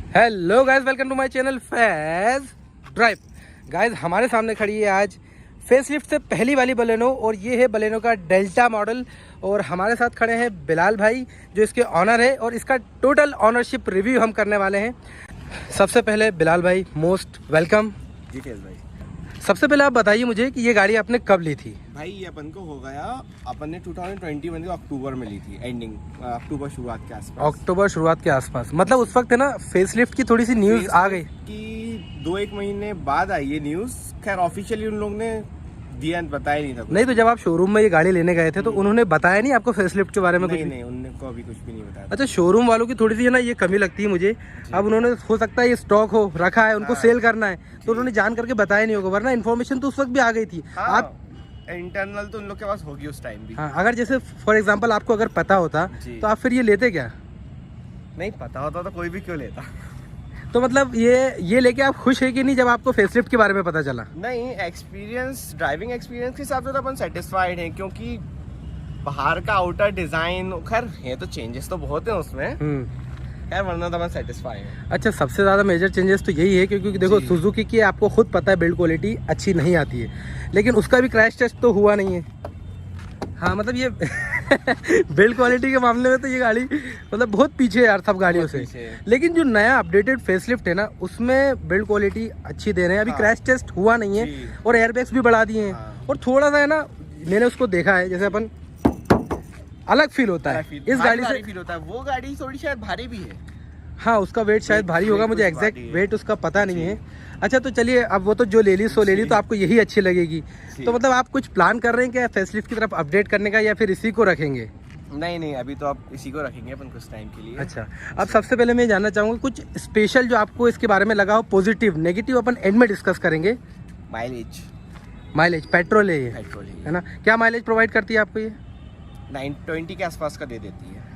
Hello guys, welcome to my channel Faiz Drive. Guys, हमारे सामने खड़ी है आज फेसलिफ्ट से पहली वाली बलेनो और ये है बलेनो का डेल्टा मॉडल। और हमारे साथ खड़े हैं बिलाल भाई जो इसके ऑनर है और इसका टोटल ऑनरशिप रिव्यू हम करने वाले हैं। सबसे पहले बिलाल भाई, मोस्ट वेलकम जी फैज भाई। सबसे पहले आप बताइए मुझे कि ये गाड़ी आपने कब ली थी? भाई ये अपन को हो गया, अपन ने 2021 के अक्टूबर में ली थी, एंडिंग अक्टूबर शुरुआत के आसपास। अक्टूबर शुरुआत के आसपास, मतलब उस वक्त है ना फेसलिफ्ट की थोड़ी सी न्यूज़ आ गई कि 2-1 महीने बाद आई ये न्यूज़। खैर ऑफिशियली उन लोग ने दिया, बताया नहीं था कुछ। नहीं तो जब आप शोरूम में ये गाड़ी लेने गए थे तो उन्होंने बताया नहीं आपको फेसलिफ्ट के बारे में? नहीं कुछ नहीं, उनको अभी कुछ भी नहीं बताया। अच्छा, शोरूम वालों की थोड़ी सी है ना ये कमी लगती है मुझे। अब उन्होंने हो सकता है ये स्टॉक हो रखा है, उनको सेल करना है तो उन्होंने जान करके बताया नहीं होगा, वरना इन्फॉर्मेशन तो उस वक्त भी आ गई थी। आप इंटरनल तो उन लोग के पास होगी उस टाइम भी। हाँ, अगर जैसे फॉर एग्जांपल आपको अगर पता होता तो आप फिर ये लेते क्या? नहीं पता होता तो कोई भी क्यों लेता। तो मतलब ये लेके आप खुश है कि नहीं जब आपको फेसलिफ्ट के बारे में पता चला? नहीं, एक्सपीरियंस, ड्राइविंग एक्सपीरियंस के हिसाब से तो अपन सेटिस्फाइड हैं, क्योंकि बाहर का आउटर डिजाइन, खैर है तो चेंजेस तो बहुत हैं उसमें, खैर वरना तो अपन सेटिस्फाइड हैं। अच्छा, सबसे ज़्यादा मेजर चेंजेस तो यही है क्योंकि देखो सुजुकी की आपको खुद पता है बिल्ड क्वालिटी अच्छी नहीं आती है, लेकिन उसका भी क्रैश टेस्ट तो हुआ नहीं है। हाँ मतलब ये बिल्ड क्वालिटी के मामले में तो ये गाड़ी मतलब बहुत पीछे है यार सब गाड़ियों से। लेकिन जो नया अपडेटेड फेसलिफ्ट है ना उसमें बिल्ड क्वालिटी अच्छी दे रहे हैं। अभी क्रैश टेस्ट हुआ नहीं है और एयरबैग्स भी बढ़ा दिए हैं और थोड़ा सा है ना, मैंने उसको देखा है जैसे अपन अलग फील होता है इस गाड़ी से। फील होता है। वो गाड़ी थोड़ी शायद भारी भी है। हाँ, उसका वेट शायद भारी होगा, मुझे एग्जैक्ट वेट उसका पता नहीं है। अच्छा तो चलिए, अब वो तो जो ले ली सो ले ली, तो आपको यही अच्छी लगेगी। तो मतलब आप कुछ प्लान कर रहे हैं क्या फेसलिफ्ट की तरफ अपडेट करने का, या फिर इसी को रखेंगे? नहीं, अभी तो आप इसी को रखेंगे अपन कुछ टाइम के लिए। अच्छा, अब सबसे पहले मैं जानना चाहूँगा कुछ स्पेशल जो आपको इसके बारे में लगा हो, पॉजिटिव नेगेटिव अपन एंड में डिस्कस करेंगे। माइलेज पेट्रोल है ये, है ना? क्या माइलेज प्रोवाइड करती है आपको ये? 920 के आसपास का दे देती है।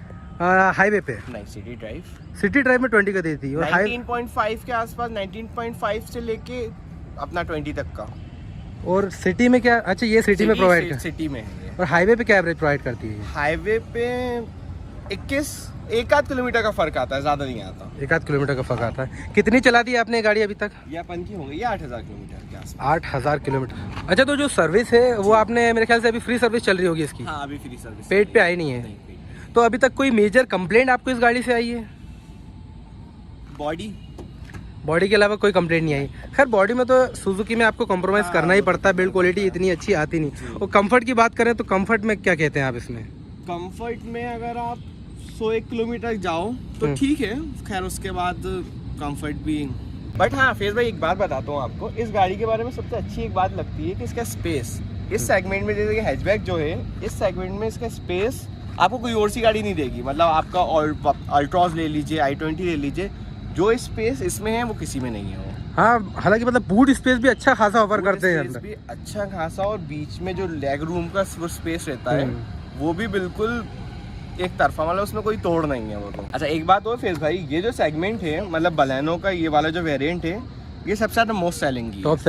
हाईवे पे नहीं, सिटी ड्राइव में 20 का देती है और 19.5 के आसपास, 19.5 से लेके अपना 20 तक का। और सिटी में क्या? अच्छा, ये सिटी में प्रोवाइड कर, सिटी में है। और हाईवे पे क्या एवरेज प्रोवाइड करती है? हाईवे पे 1-8 किलोमीटर का फर्क आता है, ज्यादा नहीं आता। 1-8 किलोमीटर का फर्क आता है। कितनी चला दी आपने गाड़ी अभी तक? ये अपन की होंगी 8000 किलोमीटर के आसपास। 8000 किलोमीटर। अच्छा, तो जो सर्विस है वो आपने मेरे ख्याल से अभी फ्री सर्विस चल रही होगी इसकी? हाँ, अभी फ्री सर्विस। पेड पे आई नहीं है? तो अभी तक कोई मेजर कंप्लेंट आपको इस गाड़ी से आई है? बॉडी के अलावा कोई कंप्लेंट नहीं आई। खैर बॉडी में तो सुजुकी में आपको कॉम्प्रोमाइज़ करना ही पड़ता है, बिल्ड क्वालिटी इतनी अच्छी आती नहीं। और कंफर्ट की बात करें तो कंफर्ट में क्या कहते हैं आप इसमें? कंफर्ट में अगर आप 101 किलोमीटर जाओ तो ठीक है, खैर उसके बाद कंफर्ट भी। बट हाँ फेज भाई, एक बात बताता हूँ आपको, इस गाड़ी के बारे में सबसे अच्छी एक बात लगती है कि इसका स्पेस। इस सेगमेंट में जैसे हैचबैक जो है, इस सेगमेंट में इसका स्पेस आपको कोई और सी गाड़ी नहीं देगी। मतलब आपका अल्ट्रॉज ले लीजिए, i20 ले लीजिए, जो स्पेस इसमें है वो किसी में नहीं है। वो हाँ, हालांकि मतलब बूट स्पेस भी अच्छा खासा ऑफर करते हैं अंदर भी अच्छा खासा, और बीच में जो लेग रूम का वो स्पेस रहता है वो भी बिल्कुल एक तरफा, मतलब उसमें कोई तोड़ नहीं है वो तो। अच्छा एक बात और फेज भाई, ये जो सेगमेंट है मतलब बलेनो का ये वाला जो वेरिएंट है, ये सबसे ज्यादा मोस्ट सेलिंग है, टॉप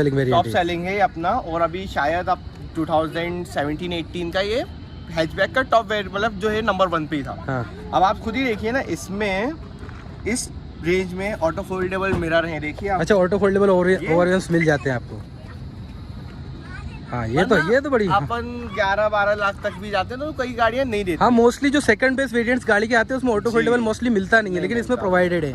सेलिंग है अपना। और अभी शायद अब 2017-18 का ये हैचबैक का टॉप वेरिएंट, मतलब जो है नंबर 1 पे ही था। हाँ। अब आप खुद ही देखिए ना, इसमें इस रेंज में ऑटो फोल्डेबल मिरर है, देखिए आप। अच्छा, ऑटो फोल्डेबल ओवरव्यूज मिल जाते हैं आपको? हाँ, ये तो बड़ी। अपन 11-12 लाख तक भी जाते हैं तो कई गाड़ियां नहीं देती। हाँ, मोस्टली जो सेकंड बेस वेरिएंट्स गाड़ी के आते हैं उसमें ऑटो फोल्डेबल मोस्टली मिलता नहीं है, लेकिन इसमें प्रोवाइडेड है।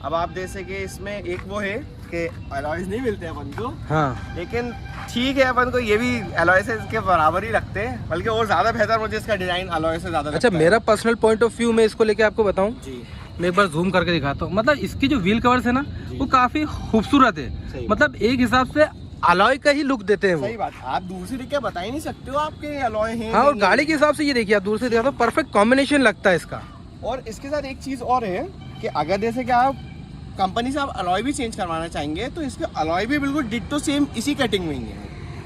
अब आप जैसे कि इसमें एक वो है कि अलॉयज नहीं मिलते अपन को। हाँ, लेकिन ठीक है, अपन को ये भी अलॉय से इसके बराबर ही रखते हैं, बल्कि और ज्यादा बेहतर मुझे इसका डिजाइन अलॉय से ज्यादा। अच्छा, मेरा पर्सनल पॉइंट ऑफ व्यू मैं इसको लेके आपको बताऊं जी, मैं एक बार जूम करके दिखाता हूँ। मतलब इसकी जो व्हील कवर्स है ना वो काफी खूबसूरत है, मतलब एक हिसाब से अलॉय का ही लुक देते हैं वो। सही बात, आप दूर से देख के बता ही नहीं सकते हो आपके अलॉय हैं। हाँ, और गाड़ी के हिसाब से ये देखिए, आप दूर से देखा तो परफेक्ट कॉम्बिनेशन लगता है इसका। और इसके साथ एक चीज और है कि अगर जैसे कि आप कंपनी से आप अलॉय भी चेंज करवाना चाहेंगे तो इसके अलॉय भी बिल्कुल डिट्टो सेम इसी कटिंग में ही है।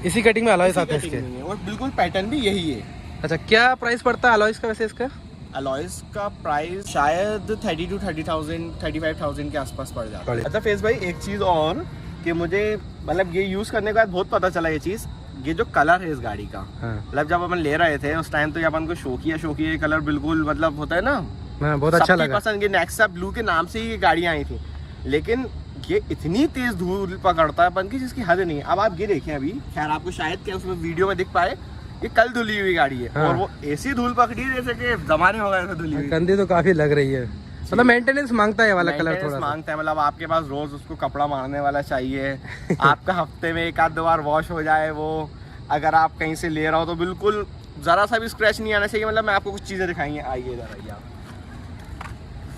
इसी कटिंग में अलॉयस आते हैं इसके, और बिल्कुल पैटर्न भी यही है। अच्छा, क्या प्राइस पड़ता है अलॉयस का वैसे इसका? अलॉयस का प्राइस शायद 35,000 के आसपास पड़ जाता है। अच्छा फेज भाई, एक चीज और कि मुझे मतलब ये यूज करने के बाद बहुत पता चला ये चीज, ये जो कलर है इस गाड़ी का, मतलब जब अपन ले रहे थे उस टाइम तो ये अपन को शौकिया कलर बिल्कुल मतलब होता है ना, बहुत अच्छा लगा। पसंद के नेक्सा ब्लू के नाम से ही ये गाड़ियां आई थी। लेकिन ये इतनी तेज धूल पकड़ता है अपन की जिसकी हद नहीं है। अब आप ये देखें, अभी खैर आपको शायद क्या उसमें वीडियो में दिख पाए, ये कल धुली हुई गाड़ी है। हाँ। और वो ऐसी धूल पकड़ी है जैसे कि जमाने हो गए थे धुली हुई। गंदी तो काफी लग रही है, मतलब मेंटेनेंस मांगता है वाला कलर थोड़ा मांगता है, मतलब आपके पास रोज उसको कपड़ा मारने वाला चाहिए। आपका हफ्ते में एक आध दो बार वॉश हो जाए वो। अगर आप कहीं से ले रहा हो तो बिल्कुल जरा सा भी स्क्रैच नहीं आना चाहिए। मतलब मैं आपको कुछ चीजें दिखाएंगे, आइए इधर आइए आप।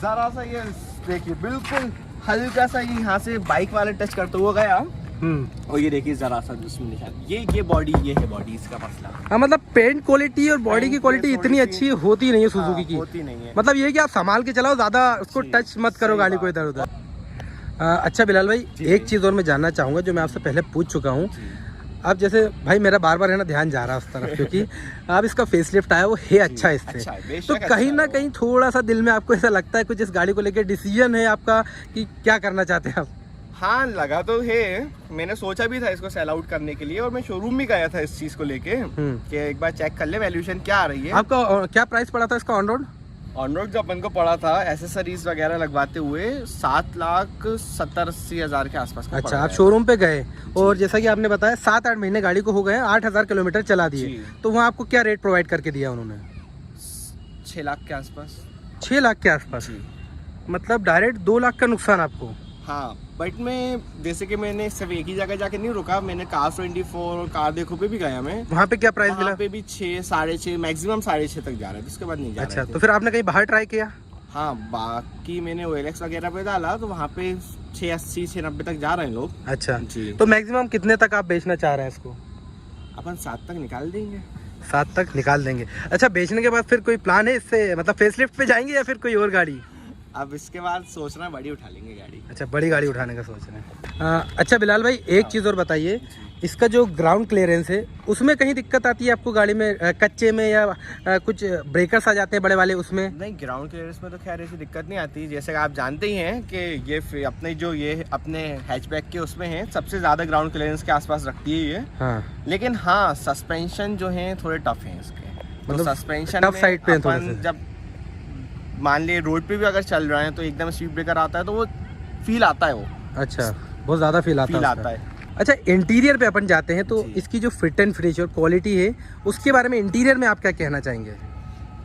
जरा सा ये देखिए, बिल्कुल हल्का सा यहाँ से बाइक वाले टच करते हुए गया। और ये देखिए जरा सा जिसमें निशान, ये बॉडी, ये है बॉडी, इसका मसला। हाँ, मतलब पेंट क्वालिटी और बॉडी की क्वालिटी इतनी अच्छी होती नहीं है सुजुकी की। होती नहीं है। मतलब ये कि आप संभाल के चलाओ, ज्यादा उसको टच मत करो गाड़ी को इधर उधर। अच्छा बिलाल भाई, एक चीज और मैं जानना चाहूंगा जो मैं आपसे पहले पूछ चुका हूँ। अब जैसे भाई मेरा बार बार है ना ध्यान जा रहा है उस तरफ, क्योंकि अब इसका फेसलिफ्ट आया वो है अच्छा इससे, तो कहीं ना कहीं थोड़ा सा दिल में आपको ऐसा लगता है कुछ इस गाड़ी को लेकर डिसीजन है आपका कि क्या करना चाहते हैं आप? हाँ, लगा तो है। मैंने सोचा भी था इसको सेल आउट करने के लिए, और मैं शोरूम भी गया था इस चीज को लेके कि एक बार चेक कर ले वैल्यूएशन क्या आ रही है। आपका क्या प्राइस पड़ा था इसका ऑन रोड? ऑन रोड जो अपन को पड़ा था एसेसरीज वगैरह लगवाते हुए 7,70,80,000 के आसपास। अच्छा, आप शोरूम पे गए और जैसा कि आपने बताया 7-8 महीने गाड़ी को हो गए, 8,000 किलोमीटर चला दिए, तो वहाँ आपको क्या रेट प्रोवाइड करके दिया उन्होंने? 6 लाख के आसपास। 6 लाख के आसपास, मतलब डायरेक्ट 2 लाख का नुकसान आपको? हाँ, बट मैं जैसे कि मैंने सिर्फ एक ही जगह जाके नहीं रुका, मैंने कार24 और कार देखो पे भी गया मैं। वहाँ पे क्या प्राइस मिला? वहाँ पे भी 6, 6.5, मैक्सिमम 6.5 तक जा रहा है, उसके बाद नहीं जा रहा है। अच्छा, तो फिर आपने कहीं बाहर ट्राई किया? हाँ, बाकी मैंने OLX वगैरह पे डाला तो वहाँ पे 680, 690 तक जा रहे हैं लोग। अच्छा जी, तो मैक्सिमम कितने तक आप बेचना चाह रहे हैं इसको? अपन 7 तक निकाल देंगे। 7 तक निकाल देंगे। अच्छा, बेचने के बाद फिर कोई प्लान है इससे, मतलब फेसलिफ्ट पे जाएंगे या फिर कोई और गाड़ी? अब इसके बाद सोच रहे हैं बड़ी उठा लेंगे गाड़ी। अच्छा, बड़ी गाड़ी उठाने का सोच रहे हैं। अच्छा बिलाल भाई, एक चीज़ और बताइए, इसका जो ग्राउंड क्लियरेंस है उसमें कहीं दिक्कत आती है आपको गाड़ी में? कच्चे में या कुछ ब्रेकर्स आ जाते हैं बड़े वाले उसमें? नहीं, ग्राउंड क्लियरेंस में तो खैर ऐसी दिक्कत नहीं आती। जैसे आप जानते ही हैं कि ये अपने जो ये अपने हैचबैक के उसमें है, सबसे ज़्यादा ग्राउंड क्लियरेंस के आसपास रखती है ये। हाँ, लेकिन हाँ, सस्पेंशन जो है थोड़े टफ हैं इसके। मतलब तो सस्पेंशन टफ साइड पे अपन जब मान लिए रोड पे भी अगर चल रहे हैं तो एकदम स्पीड ब्रेकर आता है तो वो फील आता है वो। अच्छा, बहुत ज़्यादा फील आता है। अच्छा, इंटीरियर पे अपन जाते हैं तो इसकी जो फिट एंड फिनिश और क्वालिटी है उसके बारे में इंटीरियर में आप क्या कहना चाहेंगे?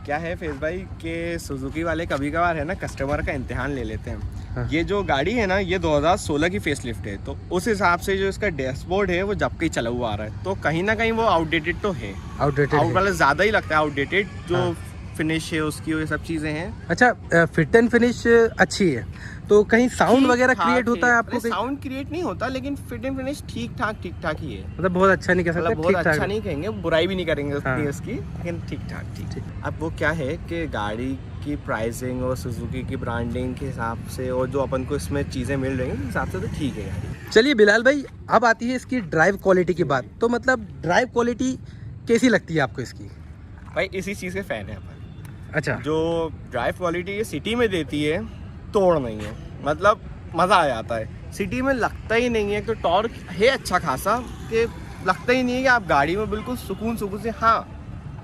क्या है फैज भाई कि सुजुकी वाले कभी कभार है ना कस्टमर का इम्तिहान ले लेते हैं। हाँ। ये जो गाड़ी है ना, ये 2016 की फेसलिफ्ट है, तो उस हिसाब से जो इसका डैशबोर्ड है वो जब कहीं चला हुआ आ रहा है, तो कहीं ना कहीं वो आउटडेटेड तो है। आउटडेटेड मतलब ज़्यादा ही लगता है आउटडेटेड। जो फिनिश है उसकी, ये सब चीज़ें हैं। अच्छा, फिट एंड फिनिश अच्छी है, तो कहीं साउंड वगैरह क्रिएट होता है आपको? साउंड क्रिएट नहीं होता, लेकिन फिट एंड फिनिश ठीक ठाक ही है। मतलब बहुत अच्छा नहीं कह सकते, बहुत अच्छा नहीं कहेंगे, बुराई भी नहीं करेंगे उसकी, लेकिन ठीक ठाक। अब वो क्या है कि गाड़ी की प्राइसिंग और सुजुकी की ब्रांडिंग के हिसाब से और जो अपन को इसमें चीज़ें मिल रही हैं उस हिसाब से तो ठीक है गाड़ी। चलिए बिलाल भाई, अब आती है इसकी ड्राइव क्वालिटी की बात। तो मतलब ड्राइव क्वालिटी कैसी लगती है आपको इसकी? भाई इसी चीज़ के फ़ैन है अपन। अच्छा, जो ड्राइव क्वालिटी ये सिटी में देती है, तोड़ नहीं है, मतलब मज़ा आ जाता है। सिटी में लगता ही नहीं है, तो टॉर्क है अच्छा खासा कि लगता ही नहीं है कि आप गाड़ी में बिल्कुल सुकून से। हाँ,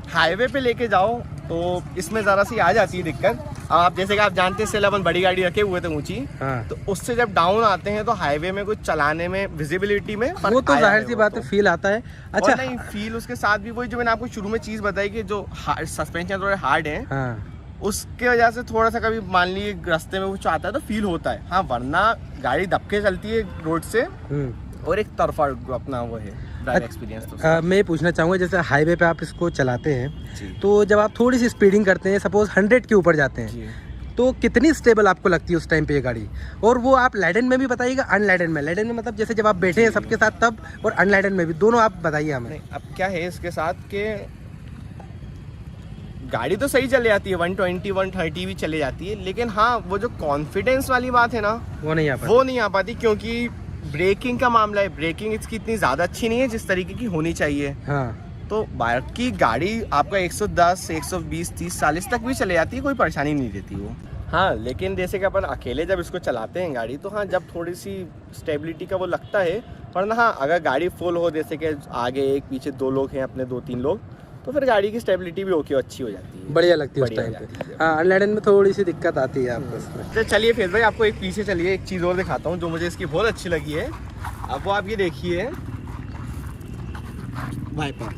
हाईवे पे लेके जाओ तो इसमें ज़रा सी आ जाती है दिक्कत। आप जैसे कि आप जानते हैं, अपन बड़ी गाड़ी रखे हुए थे ऊंची, हाँ। तो उससे जब डाउन आते हैं तो हाईवे में कुछ चलाने में, विजिबिलिटी में वो तो जाहिर सी बात है, फील आता है। अच्छा, नहीं फील उसके साथ भी वही जो मैंने आपको शुरू में चीज़ बताई कि जो सस्पेंशन थोड़े हार्ड है, हाँ। उसके वजह से थोड़ा सा कभी मान लीजिए रास्ते में कुछ आता है तो फील होता है। हाँ, वरना गाड़ी दबके चलती है रोड से, और एक तरफा अपना वो है ड्राइव एक्सपीरियंस। तो मैं पूछना चाहूँगा, जैसे हाईवे पे आप इसको चलाते हैं तो जब आप थोड़ी सी स्पीडिंग करते हैं, सपोज 100 के ऊपर जाते हैं, तो कितनी स्टेबल आपको लगती है उस टाइम पे ये गाड़ी? और वो आप लाइडन में भी बताइएगा, अनलाइडन में। लाइडन में मतलब जैसे जब आप बैठे हैं सबके साथ तब, और अनलाइडन में भी, दोनों आप बताइए हमें। अब क्या है इसके साथ कि गाड़ी तो सही चले जाती है, 120, 130 भी चले जाती है, लेकिन हाँ, वो जो कॉन्फिडेंस वाली बात है ना, वो नहीं आ पाती, क्योंकि ब्रेकिंग का मामला है। ब्रेकिंग इसकी इतनी ज़्यादा अच्छी नहीं है जिस तरीके की होनी चाहिए। हाँ। तो बाकी गाड़ी आपका 110, 120, 30, 40 तक भी चले जाती है, कोई परेशानी नहीं देती वो। हाँ, लेकिन जैसे कि अपन अकेले जब इसको चलाते हैं गाड़ी, तो हाँ, जब थोड़ी सी स्टेबिलिटी का वो लगता है। वरना हाँ, अगर गाड़ी फुल हो, जैसे कि आगे एक पीछे 2 लोग हैं अपने, 2-3 लोग, तो फिर गाड़ी की स्टेबिलिटी भी ओके अच्छी हो जाती है, बढ़िया लगती है उस बढ़िया टाइम पे। जाती है। हाँ, अनलाइडन में थोड़ी सी दिक्कत आती है आपको इसमें। तो चलिए फैज भाई आपको एक पीछे चलिए एक चीज़ और दिखाता हूँ जो मुझे इसकी बहुत अच्छी लगी है। अब वो आप ये देखिए वाइपर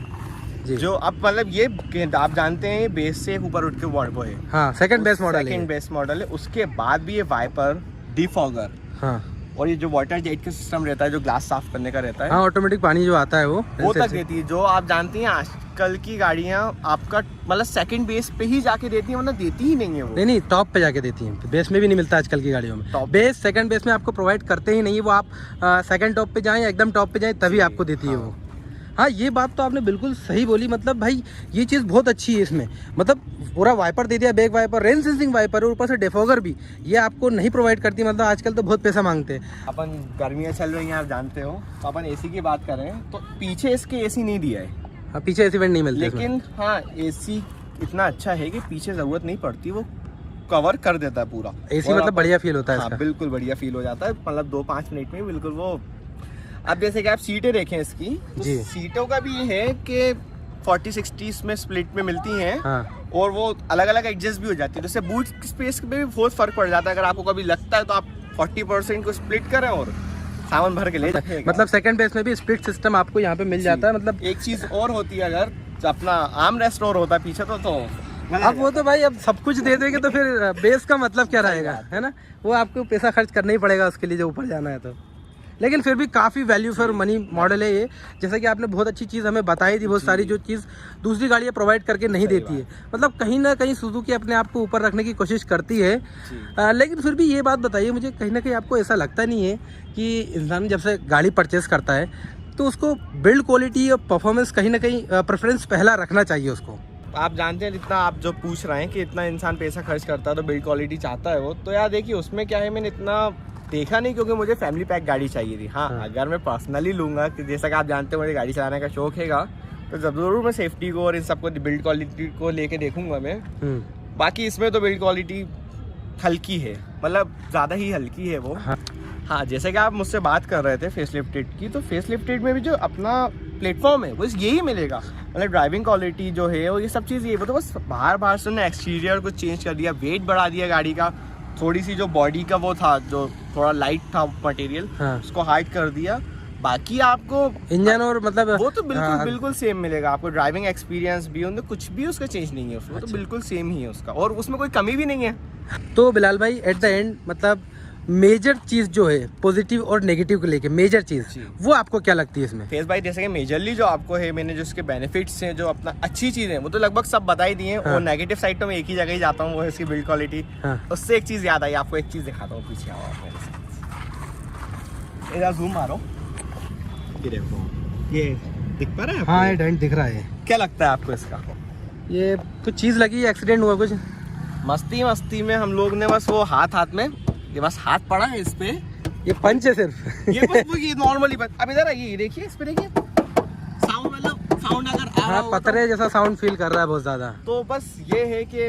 जी, जो अब मतलब ये आप जानते हैं ये बेस से ऊपर उठ के वॉल्वो है। हाँ सेकंड बेस्ट मॉडल है। सेकंड बेस्ट मॉडल है। उसके बाद भी ये वाइपर, डिफॉगर, हाँ और ये जो वाटर जेट का सिस्टम रहता है जो ग्लास साफ करने का रहता है, हाँ, ऑटोमेटिक पानी जो आता है वो तक देती है। जो आप जानती हैं आजकल की गाड़ियाँ आपका मतलब सेकंड बेस पे ही जाके देती है, मतलब देती ही नहीं है वो। नहीं, टॉप पे जाके देती हैं, बेस में भी नहीं मिलता आजकल की गाड़ियों में। बेस सेकंड बेस में आपको प्रोवाइड करते ही नहीं है वो। आप सेकंड टॉप पे जाएं या एकदम टॉप पे जाएं तभी आपको देती है वो। हाँ, ये बात तो आपने बिल्कुल सही बोली। मतलब भाई ये चीज़ बहुत अच्छी है इसमें। मतलब पूरा वाइपर दे दिया, back wiper, rain sensing wiper और ऊपर से डिफॉगर भी, ये आपको नहीं प्रोवाइड करती। मतलब आजकल तो बहुत पैसा मांगते हैं। अपन गर्मियाँ चल रही हैं आप जानते हो, तो अपन एसी की बात करें तो पीछे इसके एसी नहीं दिया है। हाँ, पीछे एसी वेंट नहीं मिलती लेकिन हाँ एसी इतना अच्छा है कि पीछे ज़रूरत नहीं पड़ती, वो कवर कर देता है पूरा एसी। मतलब बढ़िया फील होता है हाँ, इसका। बिल्कुल बढ़िया फील हो जाता है। मतलब 2-5 मिनट में बिल्कुल वो। अब जैसे कि आप सीटें देखें इसकी, तो जी। सीटों का भी ये है कि 40-60 में स्प्लिट में मिलती हैं। हाँ, और वो अलग अलग एडजस्ट भी हो जाती है, जैसे बूट स्पेस पे भी बहुत फर्क पड़ जाता है। अगर आपको कभी लगता है तो आप 40% को स्प्लिट करें और सामान भर के ले जाइएगा। मतलब सेकंड बेस में भी स्प्लिट सिस्टम आपको यहाँ पे मिल जाता है। मतलब एक चीज और होती है, अगर अपना आर्म रेस्ट और होता है पीछे तो अब वो तो भाई अब सब कुछ दे देंगे तो फिर बेस का मतलब क्या रहेगा, है ना। वो आपको पैसा खर्च करना ही पड़ेगा उसके लिए जो ऊपर जाना है तो। लेकिन फिर भी काफ़ी वैल्यू फॉर मनी मॉडल है ये। जैसे कि आपने बहुत अच्छी चीज़ हमें बताई थी, बहुत सारी जो चीज़ दूसरी गाड़ियाँ प्रोवाइड करके नहीं देती है। मतलब कहीं ना कहीं सुजुकी अपने आप को ऊपर रखने की कोशिश करती है। लेकिन फिर भी ये बात बताइए मुझे, कहीं ना कहीं आपको ऐसा लगता नहीं है कि इंसान जब से गाड़ी परचेस करता है तो उसको बिल्ड क्वालिटी और परफॉर्मेंस कहीं ना कहीं प्रेफरेंस पहला रखना चाहिए उसको? आप जानते हैं जितना आप जो पूछ रहे हैं कि इतना इंसान पैसा खर्च करता है तो बिल्ड क्वालिटी चाहता है वो, तो यार देखिए उसमें क्या है, मैंने इतना देखा नहीं क्योंकि मुझे फैमिली पैक गाड़ी चाहिए थी। हाँ, अगर मैं पर्सनली लूँगा कि जैसा कि आप जानते हो मुझे गाड़ी चलाने का शौक हैगा, तो ज़रूर मैं सेफ्टी को और इन सबको बिल्ड क्वालिटी को लेके देखूंगा मैं। बाकी इसमें तो बिल्ड क्वालिटी हल्की है, मतलब ज़्यादा ही हल्की है वो। हाँ, जैसे कि आप मुझसे बात कर रहे थे फेसलिफ्टेड की, तो फेसलिफ्टेड में भी जो अपना प्लेटफॉर्म है वो यही मिलेगा। मतलब ड्राइविंग क्वालिटी जो है वो ये सब चीज़ ये, वो तो बस बाहर से उन्होंने एक्सटीरियर को चेंज कर दिया, वेट बढ़ा दिया गाड़ी का, थोड़ी सी जो बॉडी का वो था जो थोड़ा लाइट था मटेरियल, उसको हाइड कर दिया। बाकी आपको इंजन और मतलब वो तो बिल्कुल सेम मिलेगा आपको। ड्राइविंग एक्सपीरियंस भी उनमें कुछ भी उसका चेंज नहीं है, उसमें तो बिल्कुल सेम ही है उसका, और उसमें कोई कमी भी नहीं है। तो बिलाल भाई एट द एंड मतलब मेजर चीज जो है पॉजिटिव और नेगेटिव को लेके, मेजर चीज वो आपको क्या लगती है इसमें? फेस भाई जैसे कि मेजरली जो आपको है, मैंने जो इसके बेनिफिट्स हैं, जो अपना अच्छी चीज़ें वो तो लगभग सब बताई दी हैं। और नेगेटिव साइड तो मैं एक ही जगह ही जाता हूँ, वो है इसकी बिल्ड क्वालिटी। उससे एक चीज़ याद आई, आपको एक चीज़ दिखाता हूँ, पीछे आओ आप मेरे साथ, इधर जूम मारो, ये देखो, ये दिख पा रहा है? हाँ, ये डेंट दिख रहा है। क्या लगता है आपको इसका? ये कुछ चीज़ लगी, एक्सीडेंट हुआ कुछ? मस्ती में हम लोग ने बस वो हाथ में ये बस हाथ पड़ा है इस पे, ये पंच है सिर्फ। ये बस वो ये नॉर्मली बस। अब इधर आइए, ये देखिए इस पे, देखिए साउंड, मतलब साउंड अगर आ रहा हो पतरे जैसा साउंड फील कर रहा है बहुत ज्यादा, तो बस ये है कि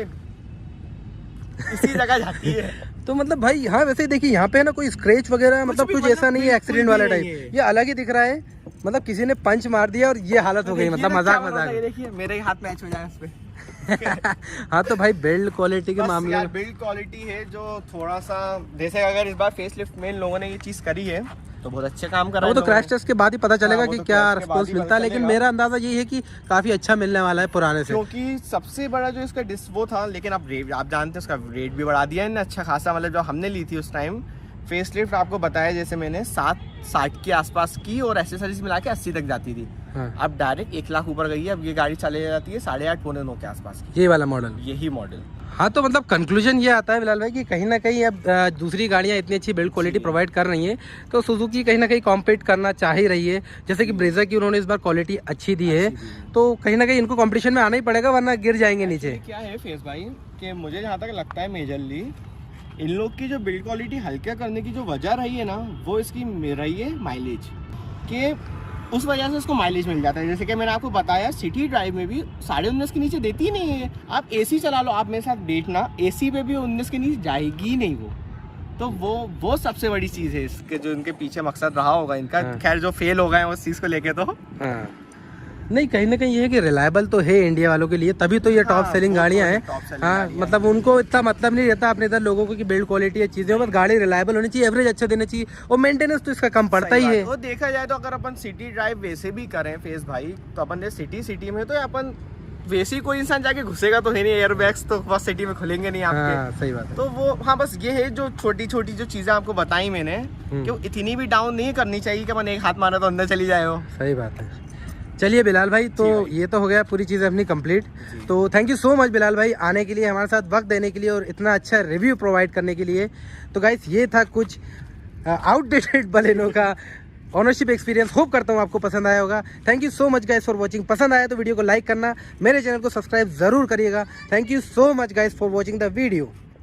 इसी जगह जाती है। तो मतलब भाई हाँ, वैसे देखिए यहाँ पे है ना कोई स्क्रैच वगैरह, मतलब कुछ ऐसा नहीं है एक्सीडेंट वाला टाइप, ये अलग ही दिख रहा है। मतलब किसी ने पंच मार दिया और ये हालत हो गई, मतलब मजाक। देखिए मेरे हाथ मैच हो जाए इस पे। हाँ, तो भाई बिल्ड क्वालिटी के मामले में बिल्ड क्वालिटी है जो थोड़ा सा, जैसे अगर इस बार फेसलिफ्ट में इन लोगों ने ये चीज करी है तो बहुत अच्छे काम कर रहा है। वो तो क्रैश टेस्ट के बाद ही पता चलेगा कि क्या रिस्पॉन्स मिलता है, लेकिन मेरा अंदाजा ये है कि काफी अच्छा मिलने वाला है पुराने से। क्योंकि सबसे बड़ा जो इसका वो था, लेकिन अब आप जानते हैं उसका रेट भी बढ़ा दिया है अच्छा खासा। मतलब जो हमने ली थी उस टाइम फेसलिफ्ट, आपको बताया जैसे मैंने 760 के आसपास की, और एक्सेसरीज मिला के 80 तक जाती थी। अब डायरेक्ट 1 लाख ऊपर गई है। अब ये गाड़ी चले जाती है 8.5-9 के आसपास की, ये वाला मॉडल, यही मॉडल। हाँ, तो मतलब कंक्लूजन ये आता है बिलाल भाई कि कहीं ना कहीं अब दूसरी गाड़ियाँ इतनी अच्छी बिल्ड क्वालिटी प्रोवाइड कर रही हैं, तो सुजुकी कहीं ना कहीं कॉम्पीट करना चाह ही रही है। जैसे कि ब्रेजा की उन्होंने इस बार क्वालिटी अच्छी दी है, तो कहीं ना कहीं इनको कंपटीशन में आना ही पड़ेगा, वरना गिर जाएंगे नीचे। क्या है फेस भाई कि मुझे जहाँ तक लगता है मेजरली इन लोग की जो बिल्ड क्वालिटी हल्का करने की जो वजह रही है ना, वो इसकी रही है माइलेज के, उस वजह से उसको माइलेज मिल जाता है। जैसे कि मैंने आपको बताया सिटी ड्राइव में भी 19.5 के नीचे देती ही नहीं है। आप एसी चला लो, आप मेरे साथ बैठना, एसी पे भी 19 के नीचे जाएगी नहीं वो। तो वो सबसे बड़ी चीज़ है इसके, जो इनके पीछे मकसद रहा होगा इनका। खैर जो फेल हो गए उस चीज़ को लेके तो नहीं, कहीं ना कहीं ये है कि रिलायबल तो है इंडिया वालों के लिए, तभी तो ये टॉप सेलिंग गाड़ियाँ हैं। हाँ, मतलब उनको इतना मतलब नहीं रहता अपने इधर लोगों को कि बिल्ड क्वालिटी या चीज़ें, बस गाड़ी रिलायबल होनी चाहिए, एवरेज अच्छा देना चाहिए, और मेंटेनेंस तो इसका कम पड़ता ही है। वो देखा जाए तो अगर अपन सिटी ड्राइव वैसे भी करें फेस भाई, तो अपन सिटी में तो अपन वैसे ही कोई इंसान जाके घुसेगा तो है नहीं, एयर बैग्स तो बस सिटी में खुलेंगे नहीं आपके। हाँ, सही बात है। तो वो हाँ, बस ये है जो छोटी छोटी जो चीजें आपको बताई मैंने, कि वो इतनी भी डाउन नहीं करनी चाहिए कि अपन एक हाथ मारा तो अंदर चली जाए हो। सही बात है। चलिए बिलाल भाई, तो ये तो हो गया पूरी चीज़ें अपनी कंप्लीट। तो thank you so much Bilal भाई आने के लिए, हमारे साथ वक्त देने के लिए और इतना अच्छा रिव्यू प्रोवाइड करने के लिए। तो गाइस ये था कुछ आउटडेटेड बलेनो का ऑनरशिप एक्सपीरियंस। होप करता हूँ आपको पसंद आया होगा। Thank you so much guys for watching. पसंद आया तो वीडियो को लाइक करना, मेरे चैनल को सब्सक्राइब ज़रूर करिएगा। Thank you so much guys for watching the video.